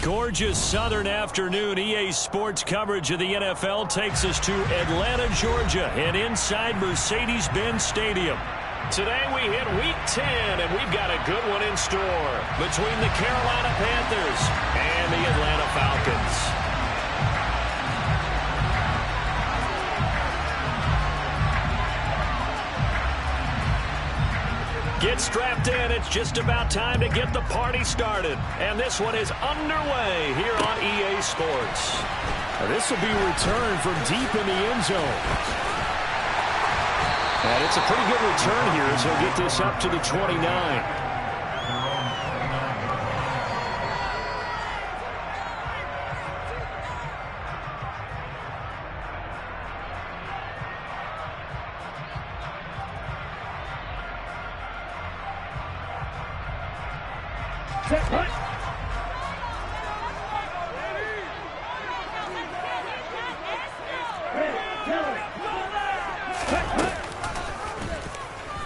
Gorgeous southern afternoon. EA Sports coverage of the NFL takes us to Atlanta, Georgia, and inside Mercedes-Benz Stadium. Today we hit Week 10, and we've got a good one in store between the Carolina Panthers and the Atlanta Falcons. Get strapped in. It's just about time to get the party started. And this one is underway here on EA Sports. Now this will be returned from deep in the end zone. And it's a pretty good return here as he'll get this up to the 29.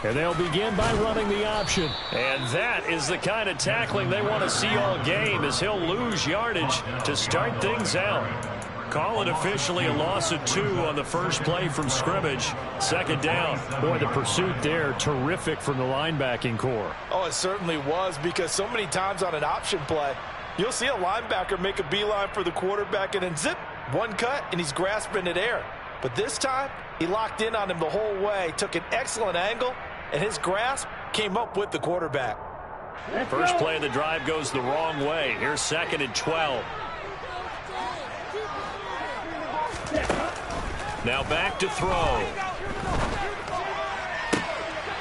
And they'll begin by running the option. And that is the kind of tackling they want to see all game, as he'll lose yardage to start things out. Call it officially a loss of 2 on the first play from scrimmage. Second down. Boy, the pursuit there, terrific from the linebacking core. Oh, it certainly was, because so many times on an option play, you'll see a linebacker make a beeline for the quarterback and then zip, one cut, and he's grasping it air. But this time, he locked in on him the whole way, took an excellent angle, and his grasp came up with the quarterback. First play of the drive goes the wrong way. Here's 2nd and 12. Now back to throw.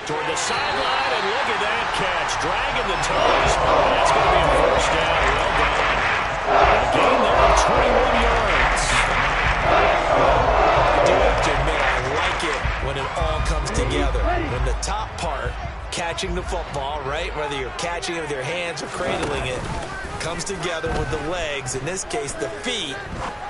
Toward the sideline, and look at that catch. Dragging the toes. That's going to be a first down. Well done. A gain there of 21 yards. I do have to admit, I like it when it all comes together. When the top part, catching the football, right, whether you're catching it with your hands or cradling it, comes together with the legs, in this case the feet,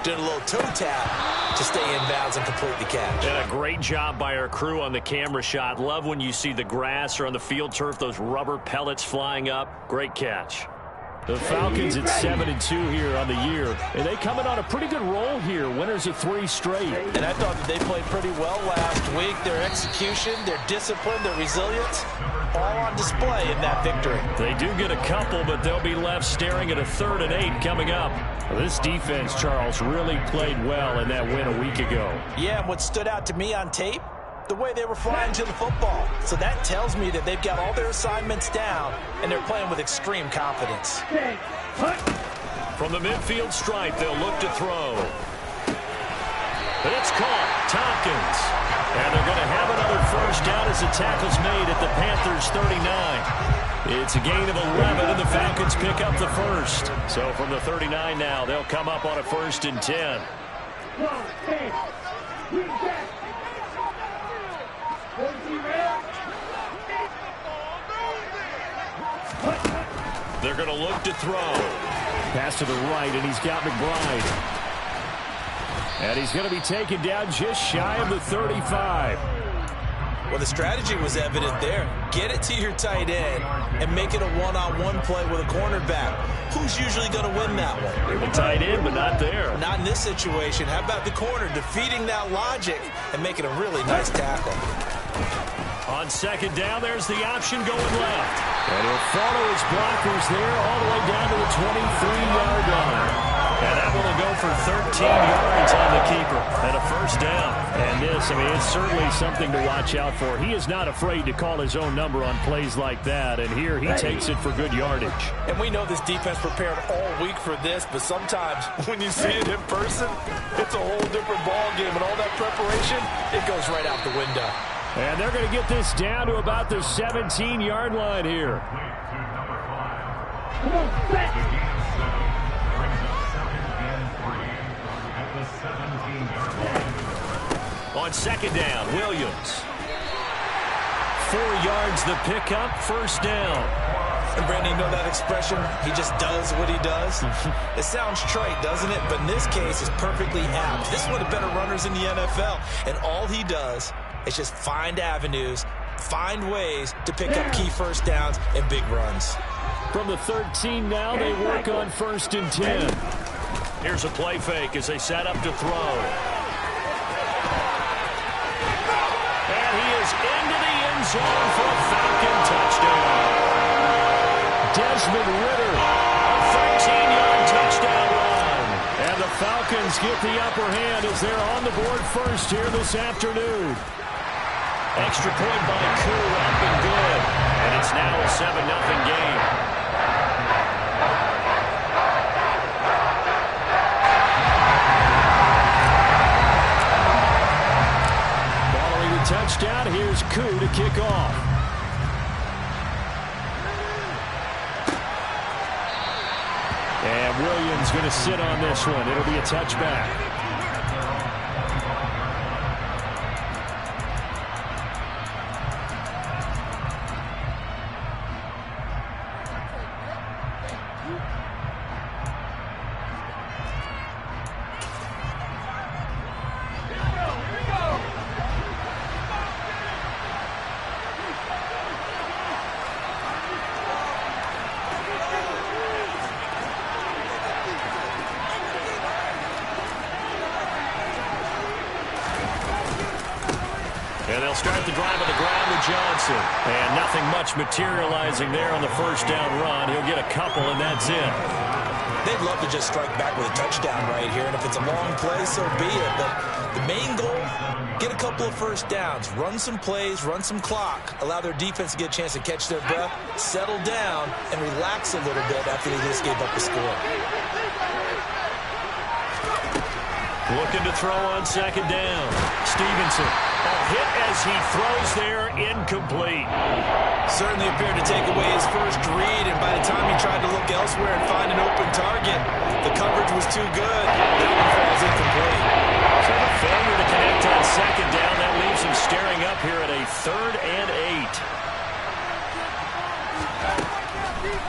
doing a little toe tap to stay in bounds and complete the catch. And a great job by our crew on the camera shot. Love when you see the grass or on the field turf, those rubber pellets flying up. Great catch. The Falcons at 7-2 here on the year, and they coming on a pretty good roll here. Winners of 3 straight. And I thought that they played pretty well last week. Their execution, their discipline, their resilience, all on display in that victory. They do get a couple, but they'll be left staring at a 3rd and 8 coming up. This defense, Charles, really played well in that win a week ago. Yeah, and what stood out to me on tape, the way they were flying to the football. So that tells me that they've got all their assignments down, and they're playing with extreme confidence. From the midfield stripe, they'll look to throw. It's caught. Tompkins. And they're going to have another first down as the tackle's made at the Panthers' 39. It's a gain of 11, and the Falcons pick up the first. So from the 39 now, they'll come up on a 1st and 10. They're going to look to throw. Pass to the right, and he's got McBride. And he's going to be taken down just shy of the 35. Well, the strategy was evident there. Get it to your tight end and make it a one-on-one play with a cornerback. Who's usually going to win that one? The tight end, but not there. Not in this situation. How about the corner defeating that logic and making a really nice tackle? On 2nd down, there's the option going left. And he'll follow his blockers there all the way down to the 23-yard line. And that one will go for 13 yards on the keeper and a first down. And this, I mean, it's certainly something to watch out for. He is not afraid to call his own number on plays like that. And here he takes it for good yardage. And we know this defense prepared all week for this, but sometimes when you see it in person, it's a whole different ball game. And all that preparation, it goes right out the window. And they're going to get this down to about the 17-yard line here. On 2nd down, Williams. 4 yards the pickup, first down. And Brandon, you know that expression? He just does what he does. It sounds trite, doesn't it? But in this case, it's perfectly apt. This is one of the better runners in the NFL. And all he does is just find avenues, find ways to pick up key first downs and big runs. From the 13 now, they work on 1st and 10. Here's a play fake as they set up to throw. And he is into the end zone for a Falcon touchdown. Desmond Ridder, a 13-yard touchdown run. And the Falcons get the upper hand as they're on the board first here this afternoon. Extra point by Koo, up and good. And it's now a 7-0 game. Following the touchdown, here's Koo to kick off. And Williams going to sit on this one. It'll be a touchback. And they'll start the drive on the ground with Johnson. And nothing much materializing there on the first down run. He'll get a couple, and that's it. They'd love to just strike back with a touchdown right here. And if it's a long play, so be it. But the main goal, get a couple of first downs. Run some plays, run some clock. Allow their defense to get a chance to catch their breath, settle down, and relax a little bit after they just gave up a score. Looking to throw on 2nd down. Stevenson. A hit as he throws there, incomplete. Certainly appeared to take away his first read, and by the time he tried to look elsewhere and find an open target, the coverage was too good. That one falls incomplete. So the failure to connect on 2nd down, that leaves him staring up here at a 3rd and 8.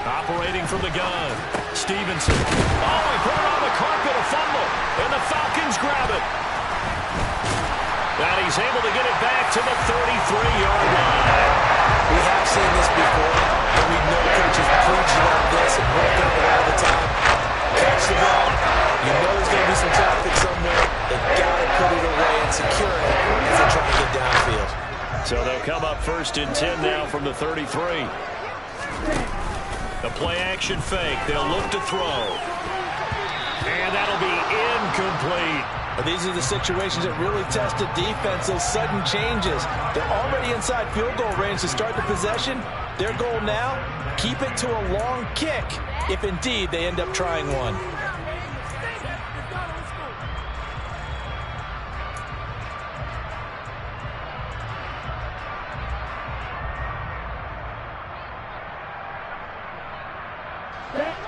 Operating from the gun. Stevenson. Oh, he put it on the carpet, a fumble, and the Falcons grab it. And he's able to get it back to the 33-yard line. We have seen this before, and we know coaches preach about this and work on it all the time. Catch the ball. You know there's going to be some traffic somewhere. They've got to put it away and secure it as they try to get downfield. So they'll come up 1st and 10 now from the 33. The play-action fake. They'll look to throw. And that'll be incomplete. These are the situations that really test a defense, those sudden changes. They're already inside field goal range to start the possession. Their goal now, keep it to a long kick, if indeed they end up trying one.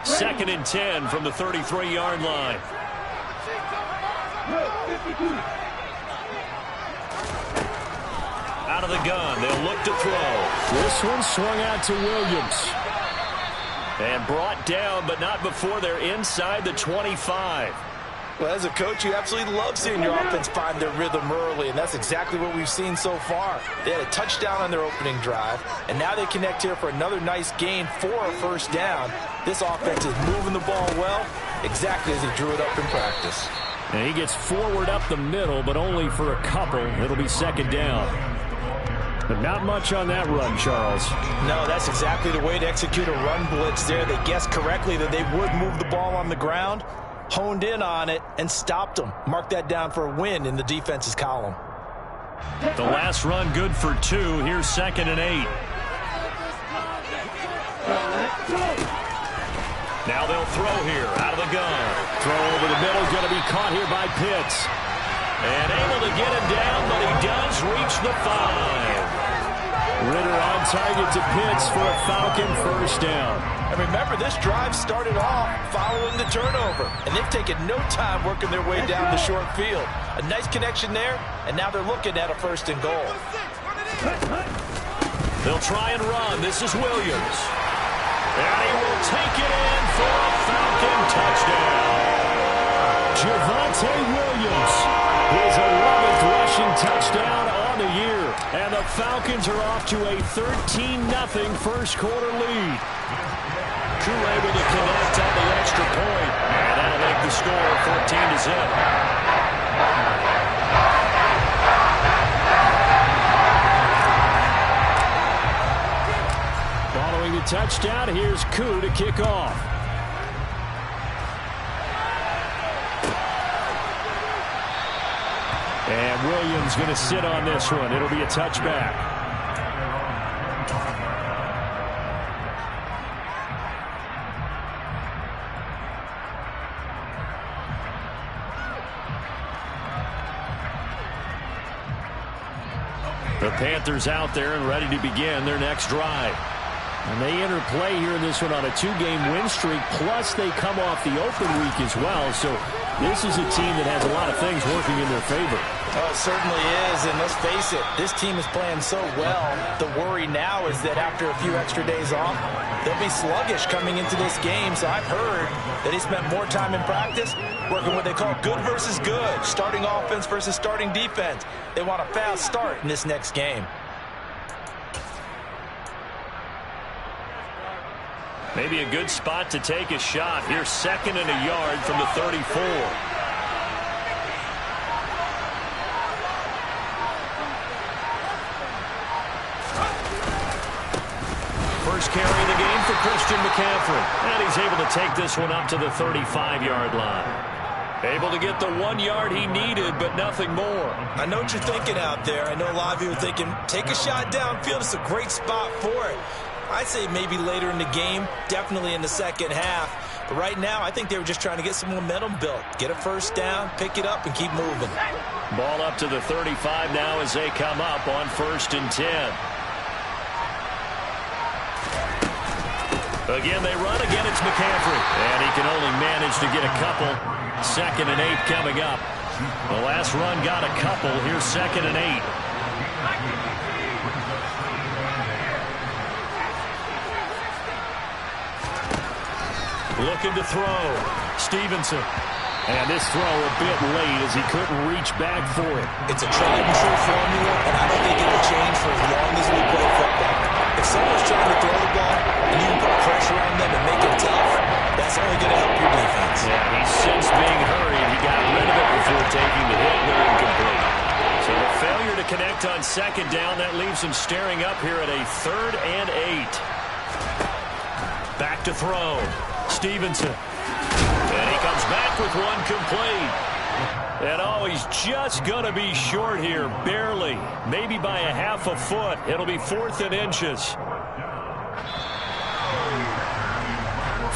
Second and 10 from the 33-yard line. Out of the gun, they'll look to throw. This one swung out to Williams. And brought down, but not before they're inside the 25. Well, as a coach, you absolutely love seeing your offense find their rhythm early, and that's exactly what we've seen so far. They had a touchdown on their opening drive, and now they connect here for another nice gain for a first down. This offense is moving the ball well, exactly as they drew it up in practice. And he gets forward up the middle, but only for a couple. It'll be 2nd down. But not much on that run, Charles. No, that's exactly the way to execute a run blitz there. They guessed correctly that they would move the ball on the ground, honed in on it, and stopped them. Mark that down for a win in the defense's column. The last run good for 2. Here's 2nd and 8. Now they'll throw here out of the gun. Throw over the middle, going to be caught here by Pitts. And able to get him down, but he does reach the 5. Ridder on target to Pitts for a Falcon first down. And remember, this drive started off following the turnover, and they've taken no time working their way down the short field. A nice connection there, and now they're looking at a 1st and goal. They'll try and run. This is Williams. And he will take it in for a Falcon touchdown. Javonte Williams, his 11th rushing touchdown on the year. And the Falcons are off to a 13-0 first quarter lead. Koo able to connect on the extra point. And that'll make the score 14-0. Following the touchdown, here's Koo to kick off. And Williams going to sit on this one. It'll be a touchback. The Panthers out there and ready to begin their next drive. And they enter play here in this one on a 2-game win streak, plus they come off the open week as well. So this is a team that has a lot of things working in their favor. Oh, it certainly is, and let's face it, this team is playing so well. The worry now is that after a few extra days off, they'll be sluggish coming into this game. So I've heard that they spent more time in practice working what they call good versus good, starting offense versus starting defense. They want a fast start in this next game. Maybe a good spot to take a shot. Here's 2nd and a yard from the 34. First carry of the game for Christian McCaffrey. And he's able to take this one up to the 35-yard line. Able to get the 1 yard he needed, but nothing more. I know what you're thinking out there. I know a lot of you are thinking, take a shot downfield. It's a great spot for it. I'd say maybe later in the game, definitely in the second half. But right now, I think they were just trying to get some momentum built. Get a first down, pick it up, and keep moving. Ball up to the 35 now as they come up on 1st and 10. Again, they run. Again, it's McCaffrey. And he can only manage to get a couple. 2nd and 8 coming up. The last run got a couple. Here's 2nd and 8. Looking to throw. Stevenson. And this throw a bit late as he couldn't reach back for it. It's a tried and true formula, and I don't think it will change for as long as we play football. If someone's trying to throw the ball and you can put pressure on them and make it tough, that's only going to help your defense. Yeah, he's since being hurried. He got rid of it before taking the hit, but incomplete. So the failure to connect on 2nd down, that leaves him staring up here at a 3rd and 8. Back to throw. Stevenson. And he comes back with one complete. And oh, he's just going to be short here, barely. Maybe by a half a foot. It'll be 4th and inches.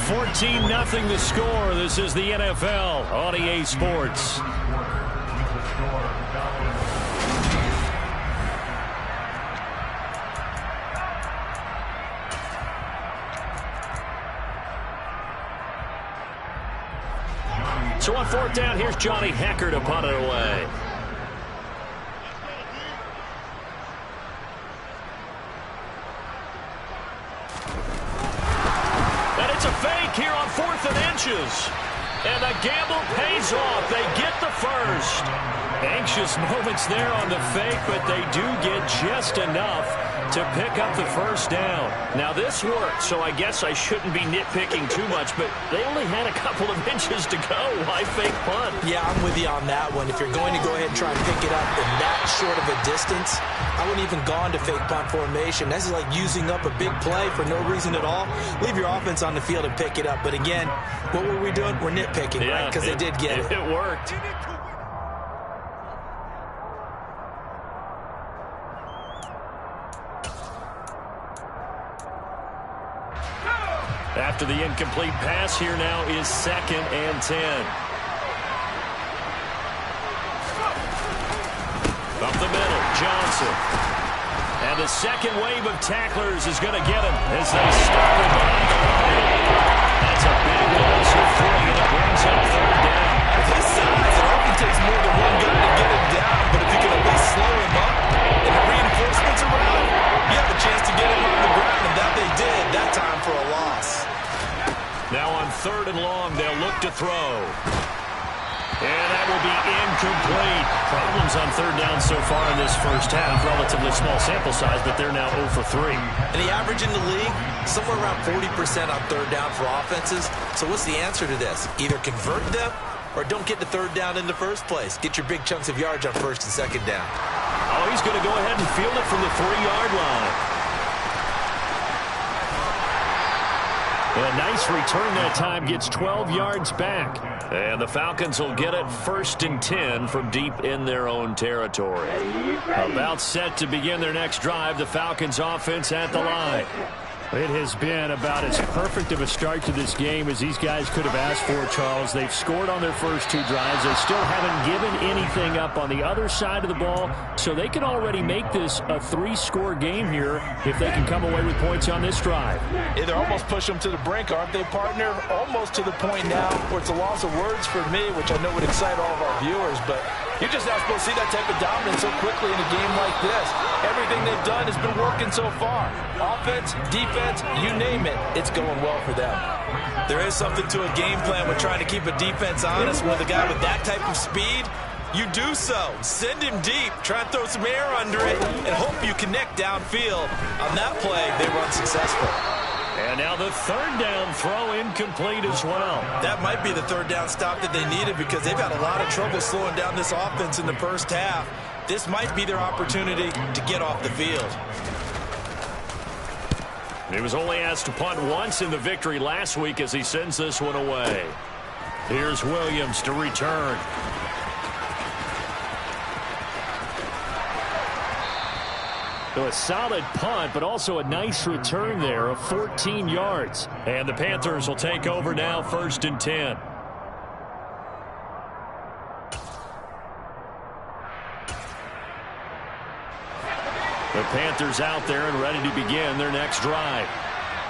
14-0 the score. This is the NFL on EA Sports. So on 4th down, here's Johnny Hecker to punt it away. And it's a fake here on 4th and inches. And the gamble pays off. They get the first. Anxious moments there on the fake, but they do get just enough to pick up the first down. Now, this worked, so I guess I shouldn't be nitpicking too much, but they only had a couple of inches to go. Why fake punt? Yeah, I'm with you on that one. If you're going to go ahead and try and pick it up in that short of a distance, I wouldn't even gone to fake punt formation. This is like using up a big play for no reason at all. Leave your offense on the field and pick it up. But again, what were we doing? We're nitpicking, right? Because they did get it. It worked. After the incomplete pass, here now is 2nd and 10. Up the middle, Johnson. And the second wave of tacklers is going to get him as they stop him behind the line. That's a big loss of 3, and it brings up 3rd down. With his size, it often takes more than one guy to get him down, but if you can at least slow him up and the reinforcements around, you have a chance to get him on the ground, and that they did that time for a loss. Now on 3rd and long, they'll look to throw. And that will be incomplete. Problems on third down so far in this first half. Relatively small sample size, but they're now 0 for 3. And the average in the league, somewhere around 40% on third down for offenses. So what's the answer to this? Either convert them or don't get the third down in the first place. Get your big chunks of yards on first and second down. Oh, he's going to go ahead and field it from the 3-yard line. A nice return that time, gets 12 yards back. And the Falcons will get it 1st and 10 from deep in their own territory. About set to begin their next drive, the Falcons offense at the line. It has been about as perfect of a start to this game as these guys could have asked for, Charles. They've scored on their first 2 drives. They still haven't given anything up on the other side of the ball, so they can already make this a 3-score game here if they can come away with points on this drive. Yeah, they're almost pushing them to the brink, aren't they, partner? Almost to the point now where it's a loss of words for me, which I know would excite all of our viewers, but you're just not supposed to see that type of dominance so quickly in a game like this. Everything they've done has been working so far. Offense, defense, you name it, it's going well for them. There is something to a game plan with trying to keep a defense honest. With a guy with that type of speed, you do so. Send him deep, try and throw some air under it, and hope you connect downfield. On that play, they were unsuccessful. And now the third down throw incomplete as well. That might be the third down stop that they needed because they've had a lot of trouble slowing down this offense in the first half. This might be their opportunity to get off the field. He was only asked to punt once in the victory last week as he sends this one away. Here's Williams to return. So a solid punt, but also a nice return there of 14 yards. And the Panthers will take over now, 1st and 10. The Panthers out there and ready to begin their next drive.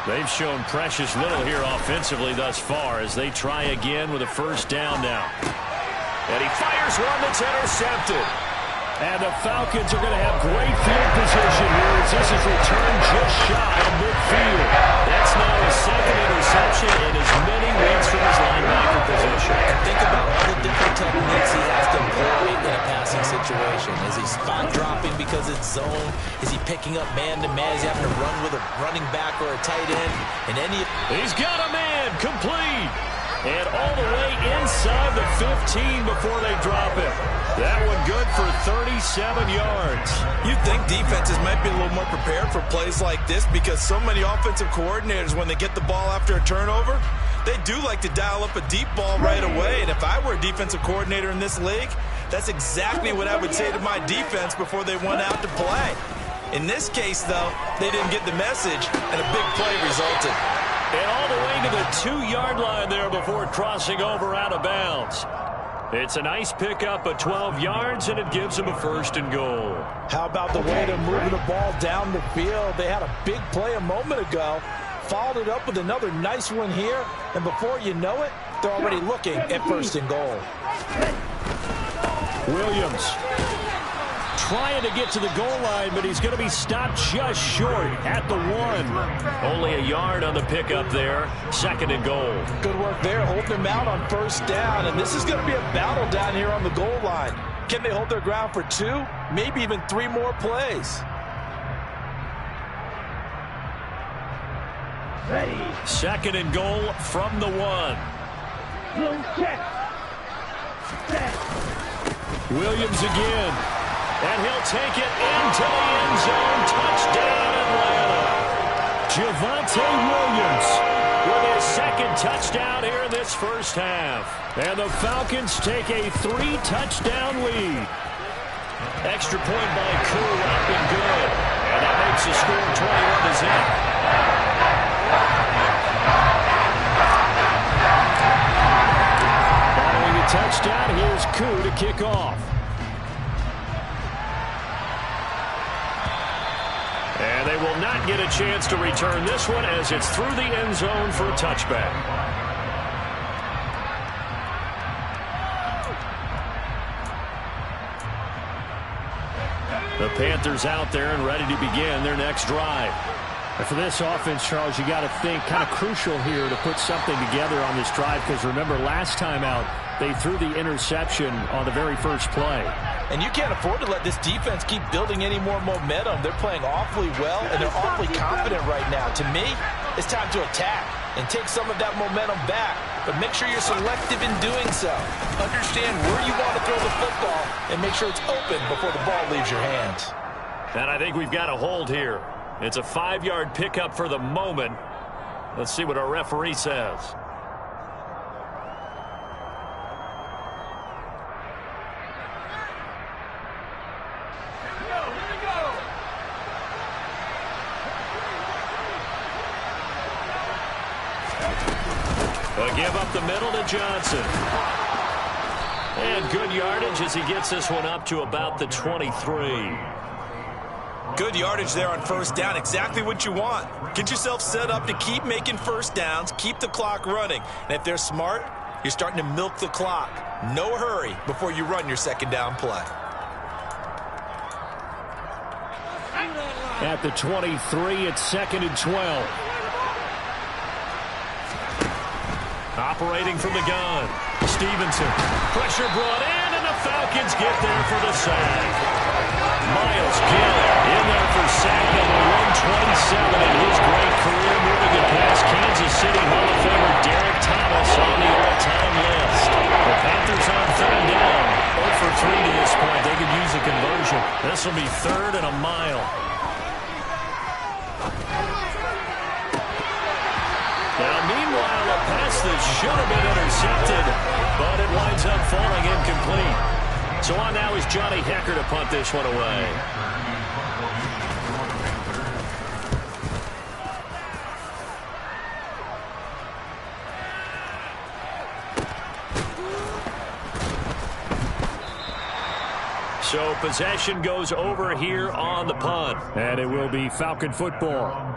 They've shown precious little here offensively thus far as they try again with a first down now. And he fires one that's intercepted. And the Falcons are going to have great field position here as this is returned just shy of midfield. That's now his 2nd interception in as many weeks from his linebacker position. And think about all the different techniques he has to employ in a passing situation. Is he spot dropping because it's zone? Is he picking up man-to-man? Is he having to run with a running back or a tight end? And He's got a man, complete. And all the way inside the 15 before they drop it. That one good for 37 yards. You'd think defenses might be a little more prepared for plays like this because so many offensive coordinators, when they get the ball after a turnover, they do like to dial up a deep ball right away. And if I were a defensive coordinator in this league, that's exactly what I would say to my defense before they went out to play. In this case, though, they didn't get the message, and a big play resulted. And all the way to the 2-yard line there before crossing over out of bounds. It's a nice pickup of 12 yards, and it gives them a 1st and goal. How about the way they're moving the ball down the field? They had a big play a moment ago, followed it up with another nice one here, and before you know it, they're already looking at 1st and goal. Williams trying to get to the goal line, but he's going to be stopped just short at the 1. Only a yard on the pickup there. 2nd and goal. Good work there, holding them out on 1st down, and this is going to be a battle down here on the goal line. Can they hold their ground for 2, maybe even 3 more plays? Ready. 2nd and goal from the 1. Williams again. And he'll take it into the end zone. Touchdown, Atlanta. Javonte Williams with his 2nd touchdown here in this first half. And the Falcons take a 3-touchdown lead. Extra point by Koo up and good. And that makes the score 21-0. Following the touchdown, here's Koo to kick off. And they will not get a chance to return this one as it's through the end zone for a touchback. The Panthers out there and ready to begin their next drive. And for this offense, Charles, you got to think kind of crucial here to put something together on this drive because remember last time out, They threw the interception on the very first play. And you can't afford to let this defense keep building any more momentum. They're playing awfully well, and they're awfully confident right now. To me, it's time to attack and take some of that momentum back. But make sure you're selective in doing so. Understand where you want to throw the football and make sure it's open before the ball leaves your hands. And I think we've got a hold here. It's a 5-yard pickup for the moment. Let's see what our referee says. A give up the middle to Johnson. And good yardage as he gets this one up to about the 23. Good yardage there on first down. Exactly what you want. Get yourself set up to keep making first downs, keep the clock running. And if they're smart, you're starting to milk the clock. No hurry before you run your second down play. At the 23, it's 2nd and 12. Operating from the gun. Stevenson. Pressure brought in, and the Falcons get there for the sack. Myles Garrett in there for sack number 127 in his great career, moving it past Kansas City Hall of Famer Derek Thomas on the all-time list. The Panthers on 3rd down. 0 for 3 to this point. They could use a conversion. This will be 3rd and a mile. Now, meanwhile, a pass that should have been intercepted, but it winds up falling incomplete. So on now is Johnny Hecker to punt this one away. So possession goes over here on the punt. And it will be Falcon football.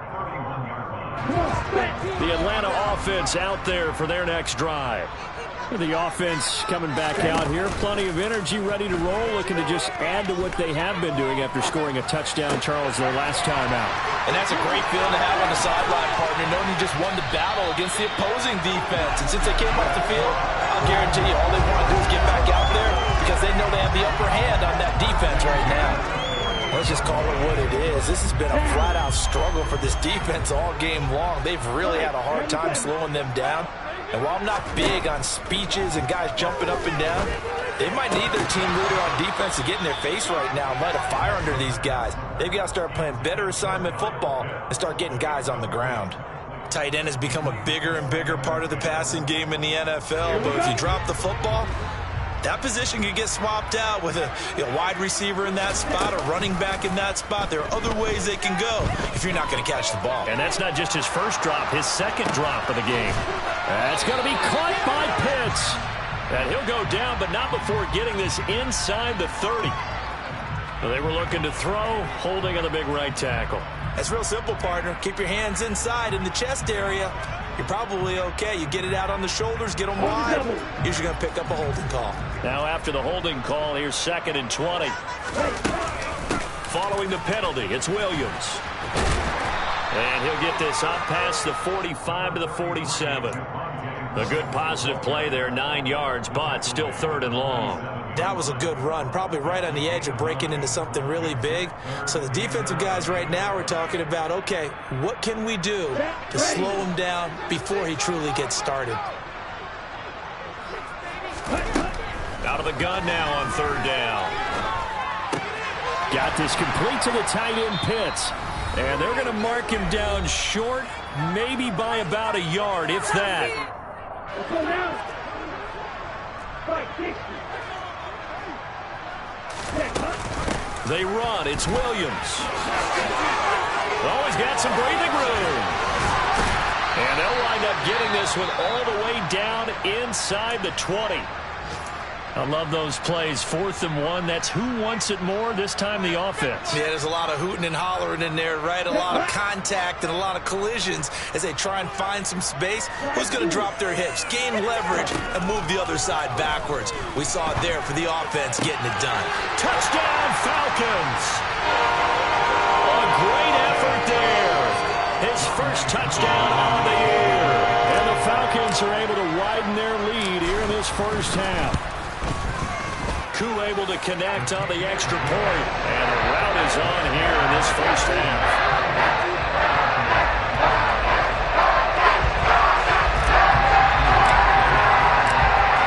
The Atlanta offense out there for their next drive. The offense coming back out here. Plenty of energy, ready to roll, looking to just add to what they have been doing after scoring a touchdown, Charles, their last time out. And that's a great feeling to have on the sideline, partner, knowing you just won the battle against the opposing defense. And since they came off the field, I'll guarantee you all they want to do is get back out there because they know they have the upper hand on that defense right now. Let's just call it what it is. This has been a flat-out struggle for this defense all game long. They've really had a hard time slowing them down. And while I'm not big on speeches and guys jumping up and down, they might need their team leader on defense to get in their face right now and light a fire under these guys. They've got to start playing better assignment football and start getting guys on the ground. Tight end has become a bigger and bigger part of the passing game in the NFL, but if you drop the football, that position can get swapped out with a wide receiver in that spot, a running back in that spot. There are other ways they can go if you're not going to catch the ball. And that's not just his first drop, his second drop of the game. That's going to be caught by Pitts. And he'll go down, but not before getting this inside the 30. They were looking to throw, holding on the big right tackle. That's real simple, partner. Keep your hands inside in the chest area. You're probably okay. You get it out on the shoulders, get them wide. Usually going to pick up a holding call. Now after the holding call, here's 2nd and 20. Following the penalty, it's Williams. And he'll get this up past the 45 to the 47. A good positive play there, 9 yards, but still 3rd and long. That was a good run, probably right on the edge of breaking into something really big. So the defensive guys right now are talking about, okay, what can we do to slow him down before he truly gets started? Out of the gun now on 3rd down. Got this complete to the tight end Pitts. And they're going to mark him down short, maybe by about a yard, if that. They run. It's Williams. Oh, he's got some breathing room. And they'll wind up getting this one all the way down inside the 20. I love those plays. 4th and 1. That's who wants it more, this time the offense. Yeah, there's a lot of hooting and hollering in there, right? A lot of contact and a lot of collisions as they try and find some space. Who's going to drop their hips, gain leverage, and move the other side backwards? We saw it there for the offense getting it done. Touchdown, Falcons! A great effort there. His first touchdown on the year. And the Falcons are able to widen their lead here in this first half. Koo able to connect on the extra point. And the rout is on here in this first half.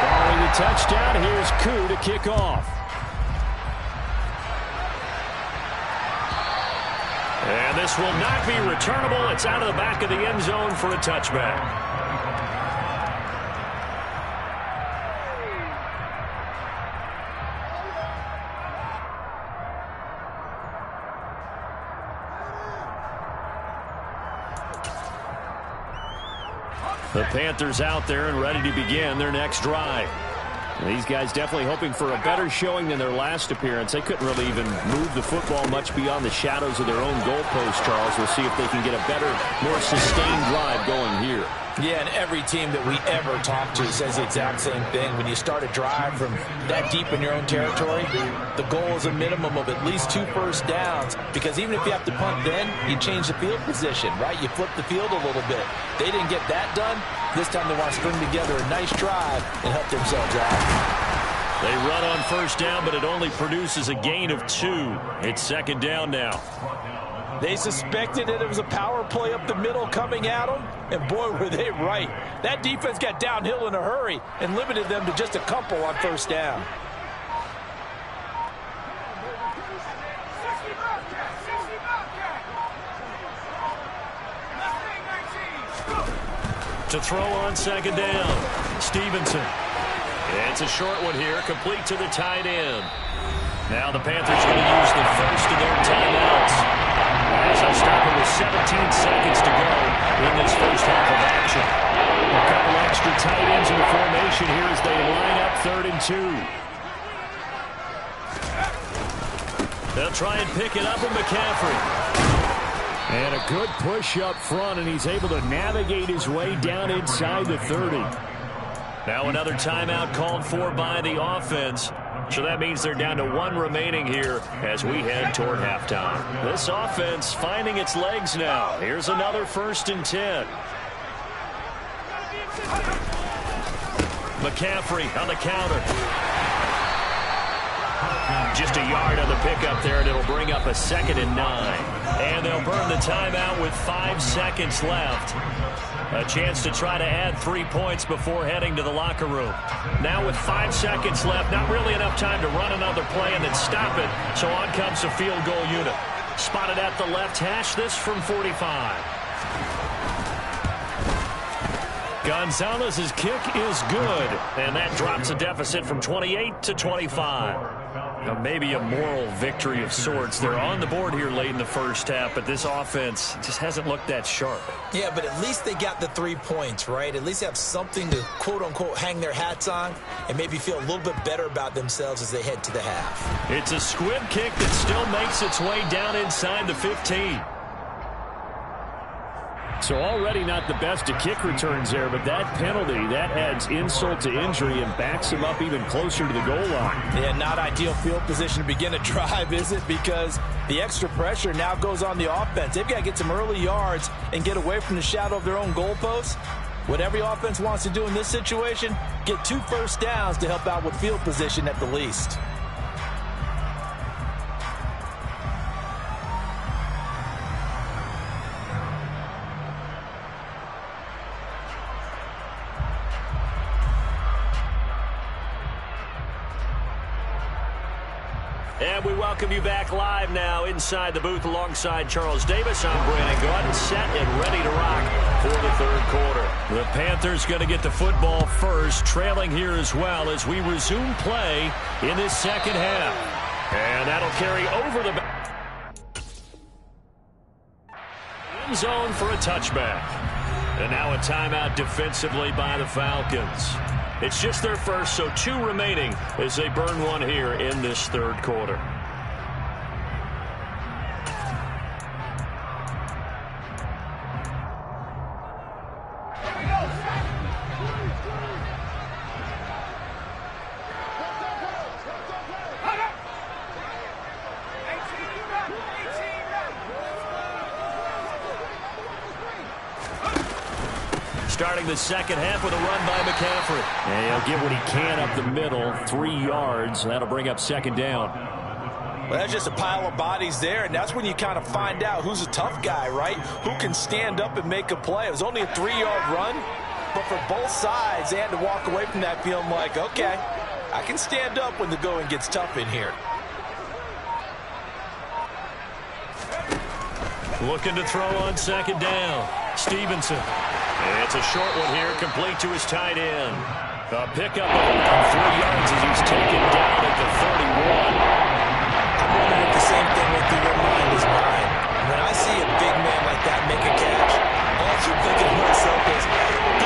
Following the touchdown, here's Koo to kick off. And this will not be returnable. It's out of the back of the end zone for a touchback. The Panthers out there and ready to begin their next drive. These guys definitely hoping for a better showing than their last appearance. They couldn't really even move the football much beyond the shadows of their own goalpost, Charles. We'll see if they can get a better, more sustained drive going here. Yeah, and every team that we ever talk to says the exact same thing. When you start a drive from that deep in your own territory, the goal is a minimum of at least 2 first downs, because even if you have to punt then, you change the field position, right? You flip the field a little bit. They didn't get that done. This time they want to string together a nice drive and help themselves out. They run on first down, but it only produces a gain of 2. It's second down now. They suspected that it was a power play up the middle coming at them, and boy, were they right. That defense got downhill in a hurry and limited them to just a couple on first down. To throw on second down, Stevenson. It's a short one here, complete to the tight end. Now the Panthers going to use the first of their timeouts. As I started with 17 seconds to go in this first half of action. A couple extra tight ends in the formation here as they line up 3rd and 2. They'll try and pick it up with McCaffrey. And a good push up front, and he's able to navigate his way down inside the 30. Now another timeout called for by the offense. So that means they're down to 1 remaining here as we head toward halftime. This offense finding its legs now. Here's another 1st and 10. McCaffrey on the counter. Just a yard on the pickup there, and it'll bring up a 2nd and 9. And they'll burn the timeout with 5 seconds left. A chance to try to add 3 points before heading to the locker room. Now with 5 seconds left, not really enough time to run another play and then stop it. So on comes the field goal unit. Spotted at the left hash, this from 45. Gonzalez's kick is good, and that drops a deficit from 28 to 25. Now maybe a moral victory of sorts. They're on the board here late in the first half, but this offense just hasn't looked that sharp. Yeah, but at least they got the 3 points, right? At least they have something to, quote-unquote, hang their hats on and maybe feel a little bit better about themselves as they head to the half. It's a squib kick that still makes its way down inside the 15. So already not the best of kick returns there, but that penalty, that adds insult to injury and backs him up even closer to the goal line. Yeah, not ideal field position to begin a drive, is it? Because the extra pressure now goes on the offense. They've got to get some early yards and get away from the shadow of their own goalposts. What every offense wants to do in this situation, get 2 first downs to help out with field position at the least. And we welcome you back live now inside the booth alongside Charles Davis. I'm Brandon Gaudin, set and ready to rock for the 3rd quarter. The Panthers going to get the football first, trailing here as well as we resume play in this second half. And that'll carry over the end zone for a touchback. And now a timeout defensively by the Falcons. It's just their first, so 2 remaining as they burn 1 here in this 3rd quarter. Starting the second half with a run by McCaffrey. And he'll get what he can up the middle, 3 yards. That'll bring up second down. Well, that's just a pile of bodies there, and that's when you kind of find out who's a tough guy, right? Who can stand up and make a play. It was only a 3-yard run, but for both sides, they had to walk away from that feeling like, okay, I can stand up when the going gets tough in here. Looking to throw on second down. Stevenson. It's a short one here, complete to his tight end. A pickup of 3 yards as he's taken down at the 31. I'm wondering if the same thing went through your mind as mine. When I see a big man like that make a catch, all I keep thinking to myself is,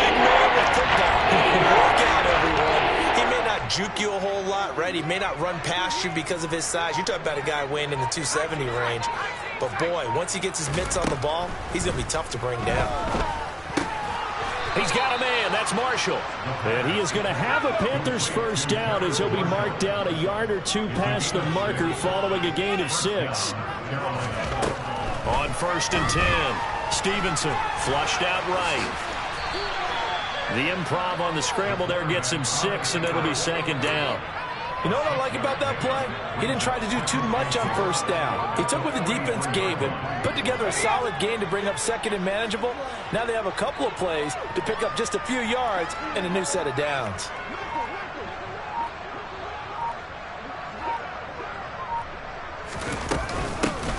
big man with football. Look out, everyone. He may not juke you a whole lot, right? He may not run past you because of his size. You're talking about a guy weighing in the 270 range. But, boy, once he gets his mitts on the ball, he's going to be tough to bring down. He's got a man. That's Marshall. And he is going to have a Panthers first down as he'll be marked down a yard or two past the marker following a gain of 6. On 1st and 10, Stevenson flushed out right. The improv on the scramble there gets him 6, and it'll be second down. You know what I like about that play? He didn't try to do too much on first down. He took what the defense gave him, put together a solid gain to bring up second and manageable. Now they have a couple of plays to pick up just a few yards and a new set of downs.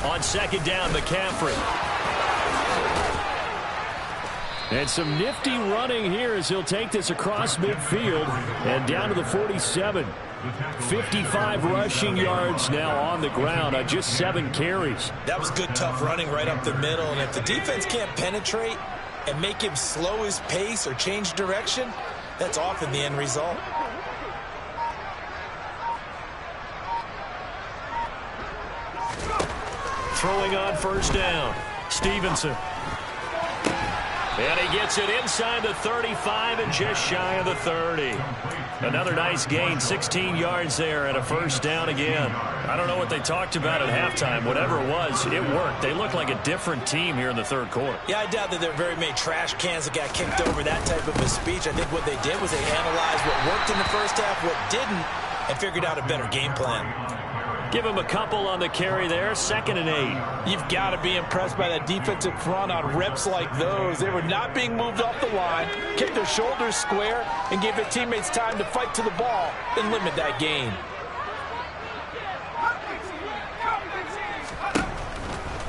On second down, McCaffrey. And some nifty running here as he'll take this across midfield and down to the 47. 55 rushing yards now on the ground on just 7 carries. That was good, tough running right up the middle. And if the defense can't penetrate and make him slow his pace or change direction, that's often the end result. Throwing on first down, Stevenson. And he gets it inside the 35 and just shy of the 30. Another nice gain, 16 yards there and a first down again. I don't know what they talked about at halftime. Whatever it was, it worked. They look like a different team here in the third quarter. Yeah, I doubt that there are very many trash cans that got kicked over that type of a speech. I think what they did was they analyzed what worked in the first half, what didn't, and figured out a better game plan. Give him a couple on the carry there, 2nd and 8. You've got to be impressed by that defensive front on reps like those. They were not being moved off the line, kept their shoulders square, and gave their teammates time to fight to the ball and limit that gain.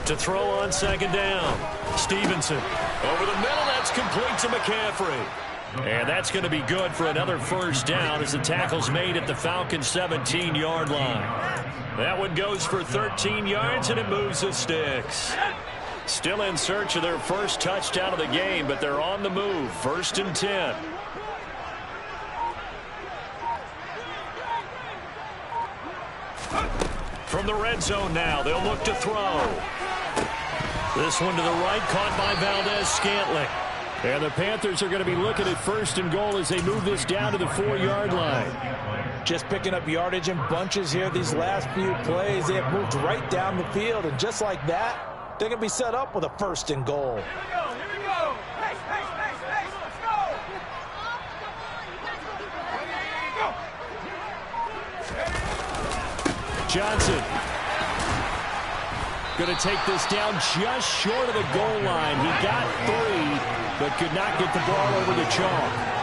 To throw on second down, Stevenson. Over the middle, that's complete to McCaffrey. And that's going to be good for another first down as the tackle's made at the Falcons' 17-yard line. That one goes for 13 yards, and it moves the sticks. Still in search of their first touchdown of the game, but they're on the move. 1st and 10. From the red zone now, they'll look to throw. This one to the right, caught by Valdez-Scantling. And the Panthers are going to be looking at 1st and goal as they move this down to the 4-yard line. Just picking up yardage in bunches here these last few plays. They have moved right down the field, and just like that, they're going to be set up with a 1st and goal. Here we go. Hey, let's go. Johnson. Going to take this down just short of the goal line. He got 3, but could not get the ball over the chalk.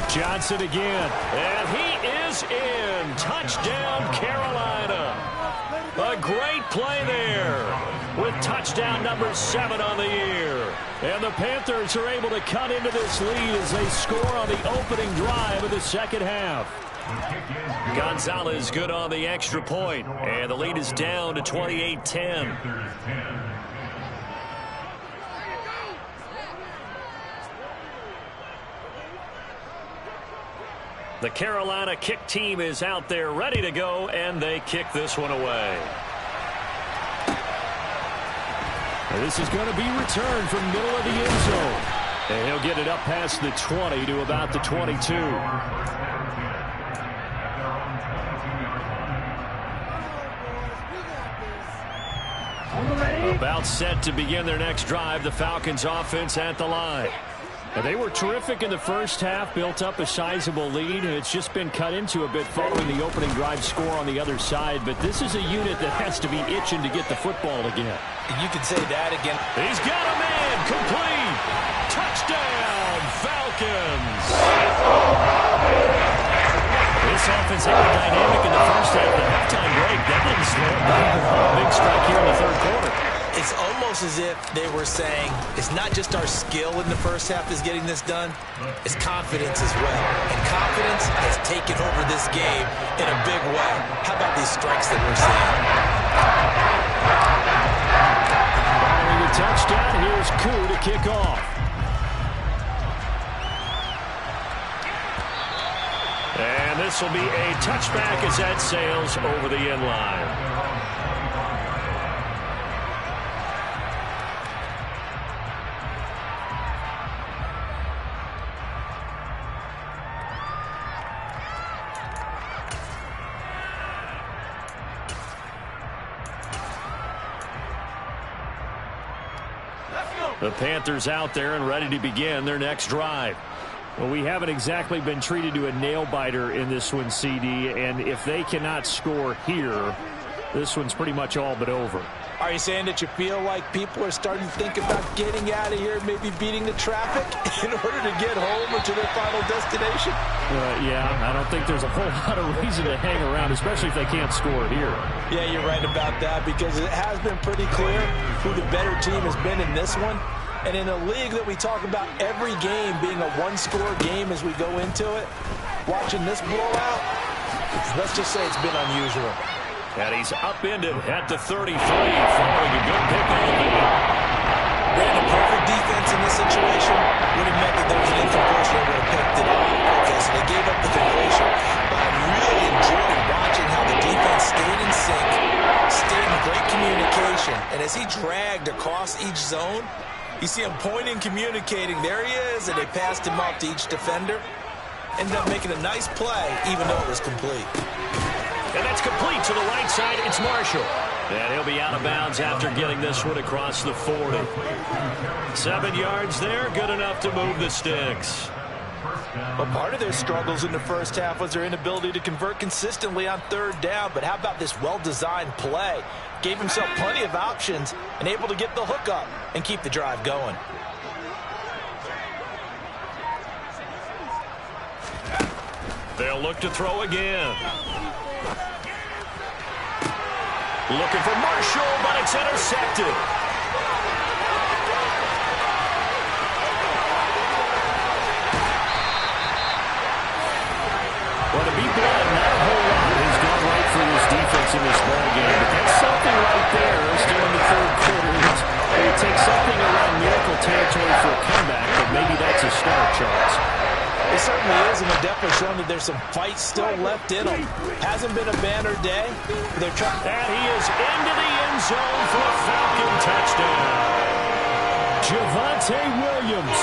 Johnson again, and he is in. Touchdown, Carolina. A great play there with touchdown number 7 on the year. And the Panthers are able to cut into this lead as they score on the opening drive of the second half. Gonzalez good on the extra point, and the lead is down to 28-10. The Carolina kick team is out there ready to go, and they kick this one away. And this is going to be returned from middle of the end zone. And he'll get it up past the 20 to about the 22. About set to begin their next drive, the Falcons offense at the line. And they were terrific in the first half, built up a sizable lead, and it's just been cut into a bit following the opening drive score on the other side. But this is a unit that has to be itching to get the football again. You can say that again. He's got a man, complete. Touchdown, Falcons. This offense had a dynamic in the first half. The halftime break, that didn't slow it down. Big strike here in the third quarter. It's almost as if they were saying, it's not just our skill in the first half is getting this done, it's confidence as well. And confidence has taken over this game in a big way. How about these strikes that we're seeing? Following the touchdown, here's Koo to kick off. And this will be a touchback as that sails over the end line. The Panthers out there and ready to begin their next drive. Well, we haven't exactly been treated to a nail-biter in this one, CD, and if they cannot score here, this one's pretty much all but over. Are you saying that you feel like people are starting to think about getting out of here, maybe beating the traffic in order to get home or to their final destination? Yeah, I don't think there's a whole lot of reason to hang around, especially if they can't score here. Yeah, you're right about that because it has been pretty clear who the better team has been in this one. And in a league that we talk about every game being a one-score game as we go into it, watching this blowout, let's just say it's been unusual. And he's upended at the 33, following a good pick on the game. Ran a perfect defense in this situation. Would have meant that there was an incompletion that would have picked it off. Okay, so they gave up the completion. But I really enjoyed watching how the defense stayed in sync, stayed in great communication. And as he dragged across each zone, you see him pointing, communicating. There he is, and they passed him off to each defender. Ended up making a nice play, even though it was complete. And that's complete to the right side. It's Marshall. And he'll be out of bounds after getting this one across the 40. 7 yards there, good enough to move the sticks. Well, part of their struggles in the first half was their inability to convert consistently on third down. But how about this well-designed play? Gave himself plenty of options and able to get the hook up and keep the drive going. They'll look to throw again. Looking for Marshall, but it's intercepted. Well, to be blunt, not a whole lot has gone right for this defense in this ball game. But that's something right there. Still in the third quarter. It would take something around miracle territory for a comeback, but maybe that's a start, Charles. It certainly is, and they're definitely showing that there's some fight still left in them. Hasn't been a banner day. They're trying. And he is into the end zone for a Falcon touchdown. Javonte Williams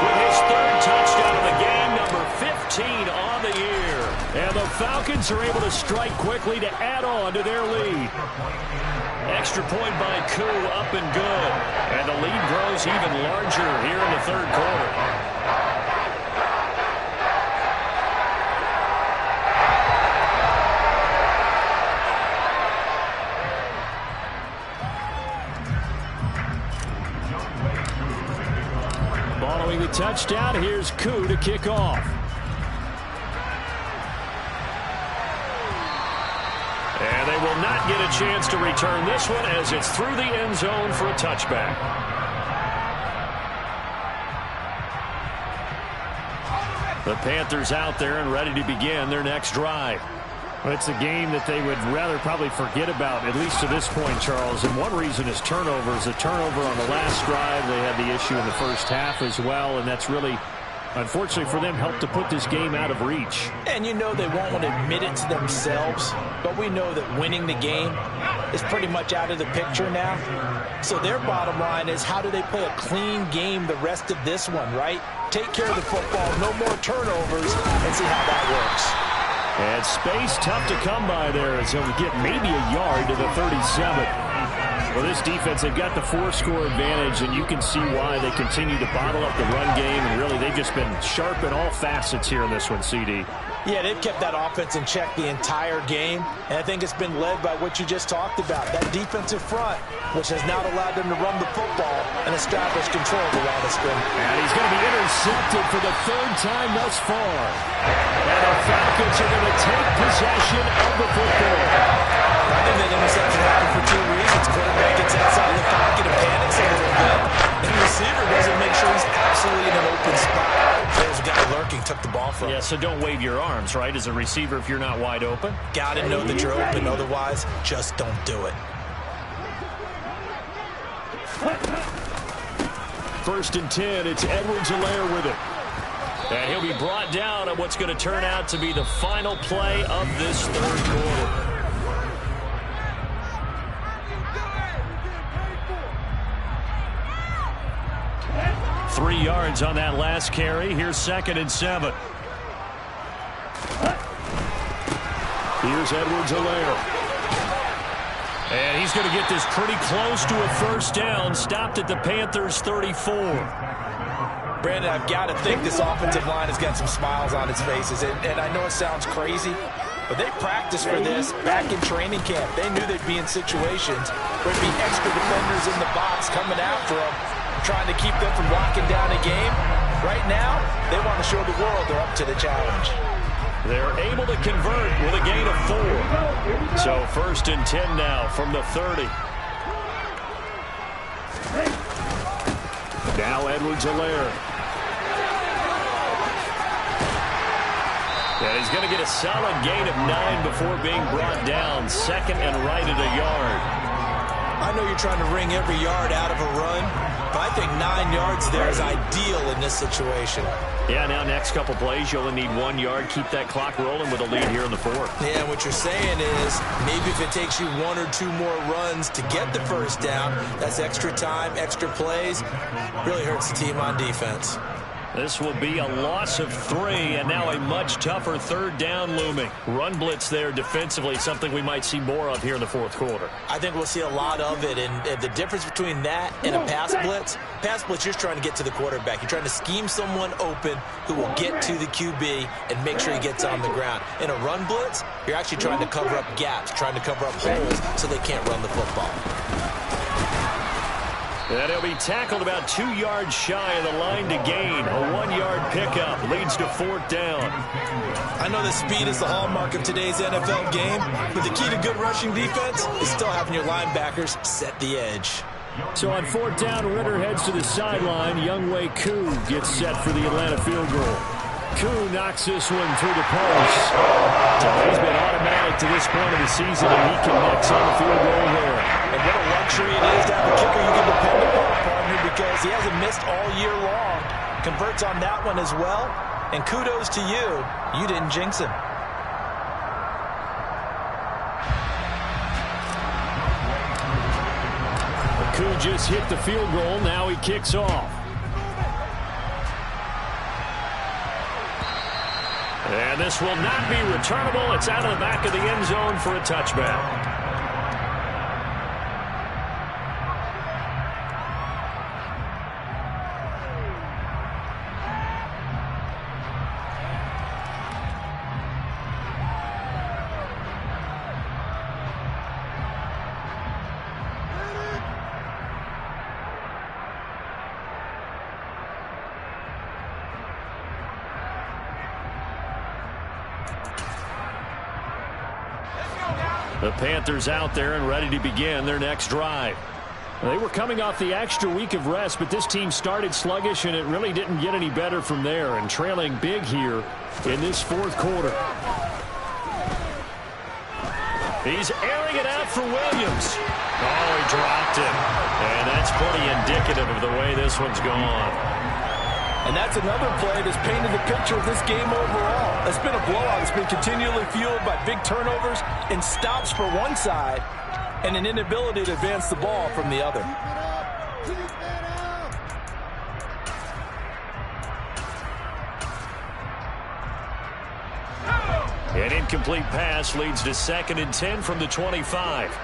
with his third touchdown of the game, number 15 on the year. And the Falcons are able to strike quickly to add on to their lead. Extra point by Koo, up and good. And the lead grows even larger here in the third quarter. Following the touchdown, here's Koo to kick off. And they will not get a chance to return this one as it's through the end zone for a touchback. The Panthers out there and ready to begin their next drive. Well, it's a game that they would rather probably forget about, at least to this point, Charles. And one reason is turnovers. A turnover on the last drive. They had the issue in the first half as well, and that's really, unfortunately for them, helped to put this game out of reach. And you know they won't want to admit it to themselves, but we know that winning the game is pretty much out of the picture now. So their bottom line is, how do they play a clean game the rest of this one, right? Take care of the football, no more turnovers, and see how that works. And space tough to come by there as he'll get maybe a yard to the 37. Well, this defense, they've got the 4-score advantage, and you can see why they continue to bottle up the run game, and really they've just been sharp in all facets here in this one, CD. Yeah, they've kept that offense in check the entire game, and I think it's been led by what you just talked about, that defensive front, which has not allowed them to run the football and establish control of the line of scrimmage. And he's going to be intercepted for the 3rd time thus far. And the Falcons are going to take possession of the football. I think that interception happened for 2 reasons. Quarterback gets outside of the pocket and panics a little bit. And the receiver doesn't make sure he's absolutely in an open spot. There's a guy lurking, took the ball from him. Yeah, so don't wave your arms, right, as a receiver if you're not wide open. Got to know that you're open. Otherwise, just don't do it. 1st and 10, it's Edwards-Helaire with it. And he'll be brought down at what's going to turn out to be the final play of this 3rd quarter. 3 yards on that last carry. Here's 2nd and 7. Here's Edwards-Helaire. And he's going to get this pretty close to a 1st down. Stopped at the Panthers' 34. Brandon, I've got to think this offensive line has got some smiles on its faces. And I know it sounds crazy, but they practiced for this back in training camp. They knew they'd be in situations where there'd be extra defenders in the box coming after them, trying to keep them from locking down a game. Right now, they want to show the world they're up to the challenge. They're able to convert with a gain of 4. So 1st and 10 now from the 30. Now Edwards-Helaire. And he's going to get a solid gain of 9 before being brought down. 2nd and right at a yard. I know you're trying to wring every yard out of a run, but I think 9 yards there is ideal in this situation. Yeah, now next couple plays, you only need 1 yard. Keep that clock rolling with a lead here in the 4th. Yeah, what you're saying is maybe if it takes you 1 or 2 more runs to get the 1st down, that's extra time, extra plays. Really hurts the team on defense. This will be a loss of 3, and now a much tougher 3rd down looming. Run blitz there defensively, something we might see more of here in the 4th quarter. I think we'll see a lot of it, and the difference between that and a pass blitz, you're trying to get to the quarterback. You're trying to scheme someone open who will get to the QB and make sure he gets on the ground. In a run blitz, you're actually trying to cover up gaps, trying to cover up holes so they can't run the football. And he'll be tackled about 2 yards shy of the line to gain. A 1-yard pickup leads to 4th down. I know that speed is the hallmark of today's NFL game, but the key to good rushing defense is still having your linebackers set the edge. So on 4th down, Ritter heads to the sideline. Younghoe Koo gets set for the Atlanta field goal. Koo knocks this one through the post. So he's been automatic to this point of the season, and he connects on the field goal there. And what a luxury it is to have a kicker you can depend upon, partner, because he hasn't missed all year long. Converts on that one as well. And kudos to you. You didn't jinx him. Koo just hit the field goal. Now he kicks off. And this will not be returnable. It's out of the back of the end zone for a touchback. The Panthers out there and ready to begin their next drive. They were coming off the extra week of rest, but this team started sluggish, and it really didn't get any better from there, and trailing big here in this 4th quarter. He's airing it out for Williams. Oh, he dropped it. And that's pretty indicative of the way this one's gone. And that's another play that's painted the picture of this game overall. It's been a blowout. It's been continually fueled by big turnovers and stops for one side and an inability to advance the ball from the other. An incomplete pass leads to 2nd and 10 from the 25.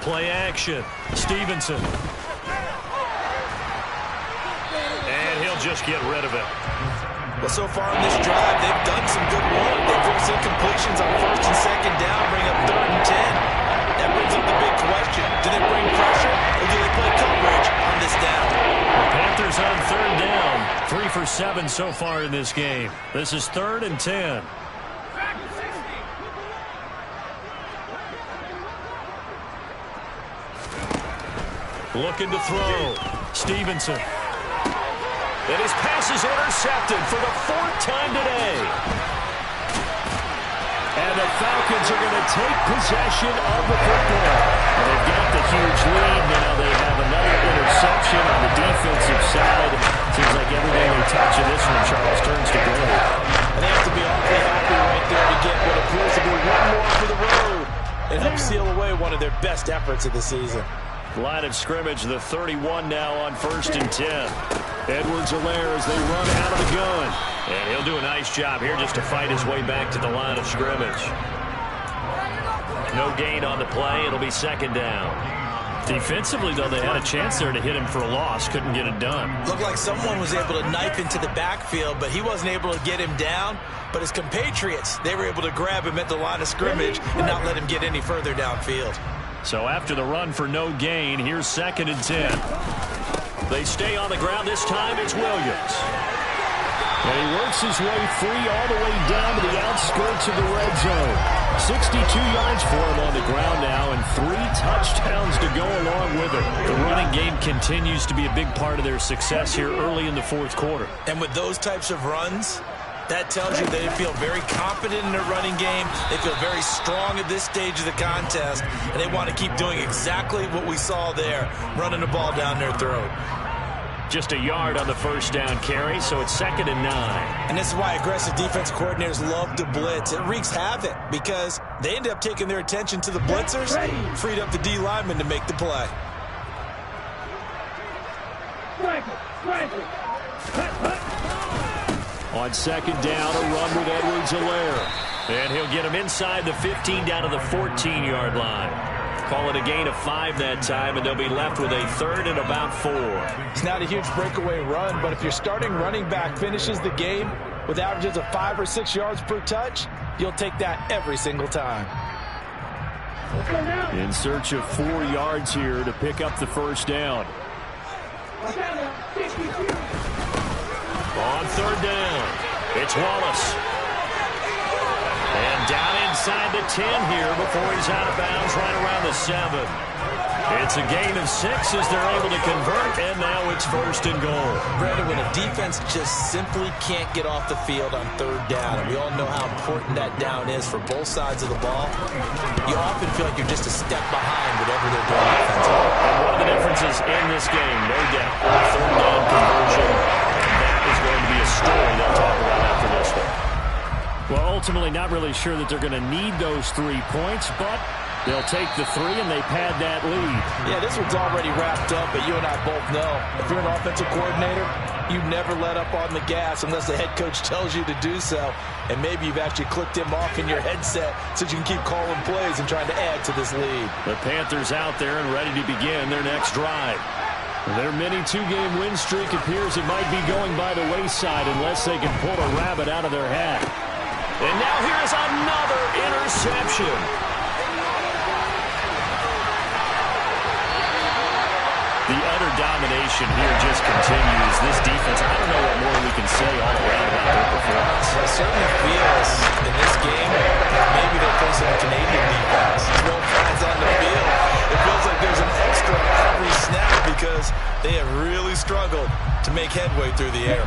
Play action. Stevenson. And he'll just get rid of it. Well, so far in this drive, they've done some good work. They forced incompletions on first and second down, bring up 3rd and 10. That brings up the big question. Do they bring pressure, or do they play coverage on this down? The Panthers on 3rd down. 3 for 7 so far in this game. This is 3rd and 10. Looking to throw. Stevenson. And his pass is intercepted for the 4th time today. And the Falcons are going to take possession of the football. And they've got the huge lead now. They have another interception on the defensive side. Seems like everything they touch in this one, Charles, turns to gold. And they have to be awfully happy right there to get what appears to be one more for the road and help seal away one of their best efforts of the season. Line of scrimmage, the 31 now on 1st and 10. Edwards-Helaire as they run out of the gun. And he'll do a nice job here just to fight his way back to the line of scrimmage. No gain on the play. It'll be 2nd down. Defensively, though, they had a chance there to hit him for a loss. Couldn't get it done. Looked like someone was able to knife into the backfield, but he wasn't able to get him down. But his compatriots, they were able to grab him at the line of scrimmage and not let him get any further downfield. So after the run for no gain, here's 2nd and 10. They stay on the ground. This time it's Williams. And he works his way free all the way down to the outskirts of the red zone. 62 yards for him on the ground now and 3 touchdowns to go along with it. The running game continues to be a big part of their success here early in the 4th quarter. And with those types of runs, that tells you they feel very confident in their running game. They feel very strong at this stage of the contest, and they want to keep doing exactly what we saw there, running the ball down their throat. Just a yard on the 1st down carry, so it's 2nd and 9. And this is why aggressive defense coordinators love to blitz. It wreaks havoc because they end up taking their attention to the blitzers, freed up the D lineman to make the play. On 2nd down, a run with Edwards-Helaire. And he'll get him inside the 15 down to the 14-yard line. Call it a gain of 5 that time, and they'll be left with a 3rd and about 4. It's not a huge breakaway run, but if your starting running back finishes the game with averages of 5 or 6 yards per touch, you'll take that every single time. In search of 4 yards here to pick up the 1st down. On 3rd down, it's Wallace. And down inside the 10 here before he's out of bounds right around the 7. It's a gain of 6 as they're able to convert, and now it's 1st and goal. Brandon, when a defense just simply can't get off the field on 3rd down, and we all know how important that down is for both sides of the ball, you often feel like you're just a step behind whatever they're doing offensively. And one of the differences in this game, no doubt, 3rd down conversion, and that is going to be a story they'll talk about after this one. Well, ultimately not really sure that they're going to need those 3 points, but they'll take the 3 and they pad that lead. Yeah, this one's already wrapped up, but you and I both know if you're an offensive coordinator, you never let up on the gas unless the head coach tells you to do so. And maybe you've actually clicked him off in your headset so you can keep calling plays and trying to add to this lead. The Panthers out there and ready to begin their next drive. Their mini 2-game win streak appears it might be going by the wayside unless they can pull a rabbit out of their hat. And now here's another interception. The utter domination here just continues. This defense, I don't know what more we can say all around about their performance. It certainly feels in this game maybe they're facing a Canadian defense. 12 fans on the field. It feels like there's an extra every snap because they have really struggled to make headway through the air.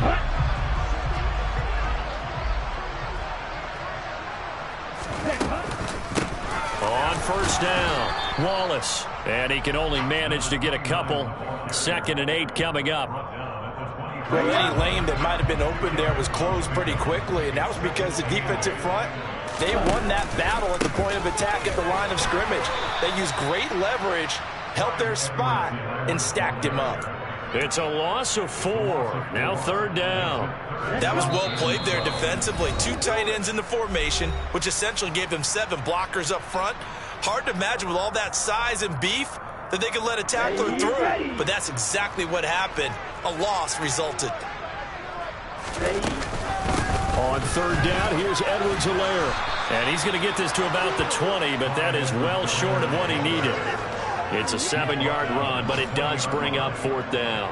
On 1st down, Wallace. And he can only manage to get a couple. 2nd and 8 coming up. Well, any lane that might have been open there was closed pretty quickly, and that was because the defensive front, they won that battle at the point of attack at the line of scrimmage. They used great leverage, held their spot, and stacked him up. It's a loss of 4. Now 3rd down. That was well played there defensively. 2 tight ends in the formation, which essentially gave them 7 blockers up front. Hard to imagine with all that size and beef that they could let a tackler through. But that's exactly what happened. A loss resulted. On third down, here's Edwards-Helaire. And he's going to get this to about the 20, but that is well short of what he needed. It's a 7-yard run, but it does bring up fourth down.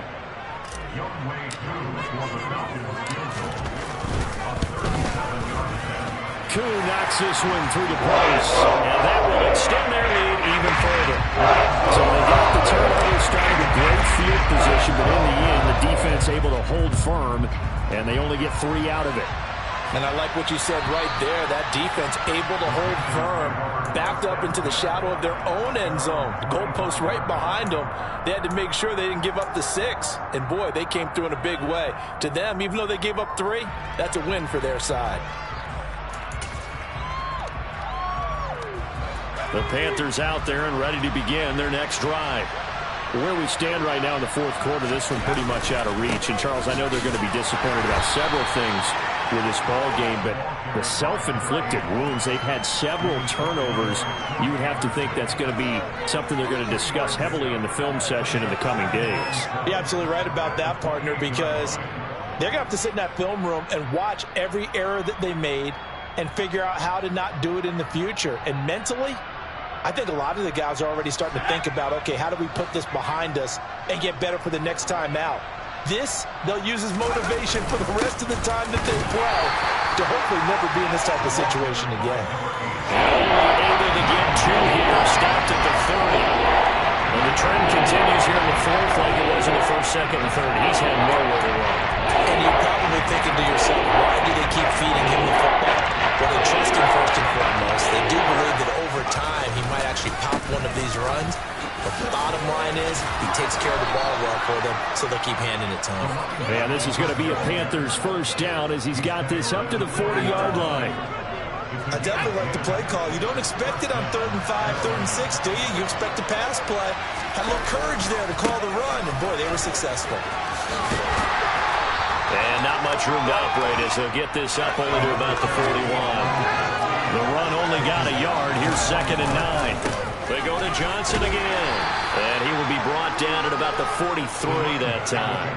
Kuhn knocks this one through the post, and that will extend their lead even further. So they got the turnover, started a great field position, but in the end, the defense able to hold firm, and they only get 3 out of it. And I like what you said right there. That defense able to hold firm, backed up into the shadow of their own end zone. Goalpost right behind them. They had to make sure they didn't give up the 6. And, boy, they came through in a big way. To them, even though they gave up 3, that's a win for their side. The Panthers out there and ready to begin their next drive. Where we stand right now in the fourth quarter, this one pretty much out of reach. And, Charles, I know they're going to be disappointed about several things with this ball game, but the self-inflicted wounds, they've had several turnovers. You would have to think that's going to be something they're going to discuss heavily in the film session in the coming days. You're absolutely right about that, partner, because they're going to have to sit in that film room and watch every error that they made and figure out how to not do it in the future. And mentally, I think a lot of the guys are already starting to think about, okay, how do we put this behind us and get better for the next time out? This, they'll use as motivation for the rest of the time that they play to hopefully never be in this type of situation again. Able to get 2 here, stopped at the 30. And the trend continues here in the fourth like it was in the first, second, and third. He's had nowhere to run. And you're probably thinking to yourself, why do they keep feeding him the football? Well, they trust him first and foremost. They do believe that over time he might actually pop one of these runs. But the bottom line is he takes care of the ball well for them, so they'll keep handing it to him. And this is going to be a Panthers first down as he's got this up to the 40-yard line. I definitely like the play call. You don't expect it on 3rd and 5, 3rd and 6, do you? You expect a pass play. Had a little courage there to call the run, and boy, they were successful. And not much room to operate as they'll get this up only to about the 41. The run only got a yard. Here's 2nd and 9. They go to Johnson again. And he will be brought down at about the 43 that time.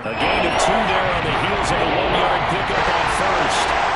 A gain of 2 there on the heels of a 1-yard pickup on first.